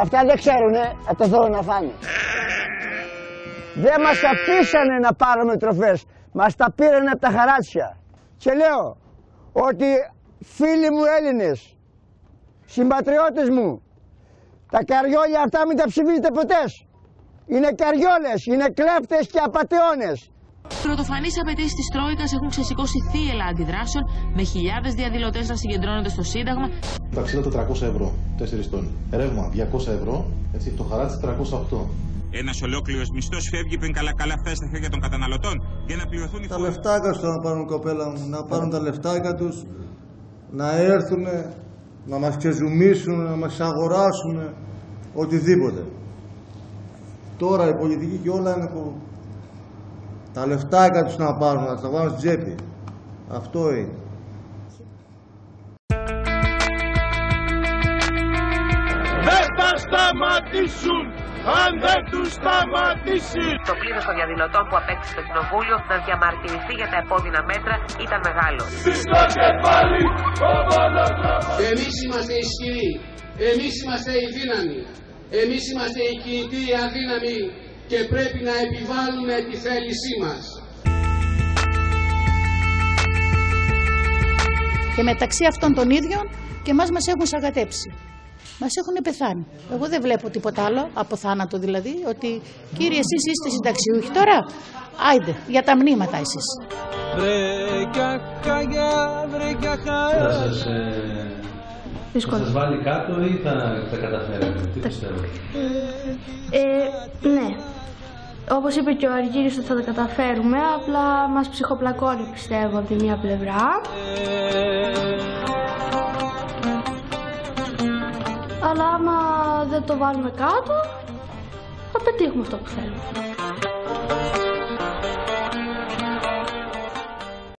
Αυτά δεν ξέρουνε, θα το δω να φάνε. Δεν μας αφήσανε να πάρουμε τροφές, μας τα πήρανε από τα χαράτσια. Και λέω ότι φίλοι μου Έλληνες, συμπατριώτες μου, τα καριόλια αυτά μην τα ψηφίζετε ποτέ. Είναι καριόλες, είναι κλέφτες και απατεώνες. Πρωτοφανείς απαιτήσεις της Τρόικας έχουν ξεσηκώσει θύελλα αντιδράσεων, με χιλιάδες διαδηλωτές να συγκεντρώνονται στο Σύνταγμα. Τα ξύλα 400 ευρώ, 4 τόνοι. Ρεύμα 200 ευρώ, έτσι, το χαράτσι 308. Ένας ολόκληρος μισθός φεύγει πριν καλά φτάσει στα χέρια των καταναλωτών για να πληρωθούν οι φόροι. Τα λεφτάκια σου να πάρουν, κοπέλα μου, να πάρουν τα λεφτάκια τους, να έρθουν, να μας ξεζουμίσουν, να μας αγοράσουν, οτιδήποτε. Τώρα η πολιτική και όλα είναι που τα λεφτάκια τους να πάρουν, να τα βάλουν στην τσέπη. Αυτό είναι. Δεν θα σταματήσουν αν δεν τους σταματήσει. Το πλήθος των διαδηλωτών που απέκτησε το κοινοβούλιο να διαμαρτυρηθεί για τα επώδυνα μέτρα ήταν μεγάλο. Εμείς είμαστε ισχυροί, εμείς είμαστε οι δύναμοι, εμείς είμαστε οι κινητοί, οι αδύναμοι και πρέπει να επιβάλλουμε τη θέλησή μας. Και μεταξύ αυτών των ίδιων και εμάς μας έχουν σαγατέψει. Μας έχουν πεθάνει. Εγώ δεν βλέπω τίποτα άλλο, από θάνατο δηλαδή, ότι κύριε εσείς είστε συνταξιούχοι τώρα, άιντε, για τα μνήματα εσείς. Θα σας βάλει κάτω ή θα καταφέρετε, τι πιστεύετε? Ναι. Όπως είπε και ο Αργύρης ότι θα τα καταφέρουμε, απλά μας ψυχοπλακώνει πιστεύω από τη μία πλευρά. Αλλά άμα δεν το βάλουμε κάτω, θα πετύχουμε αυτό που θέλουμε.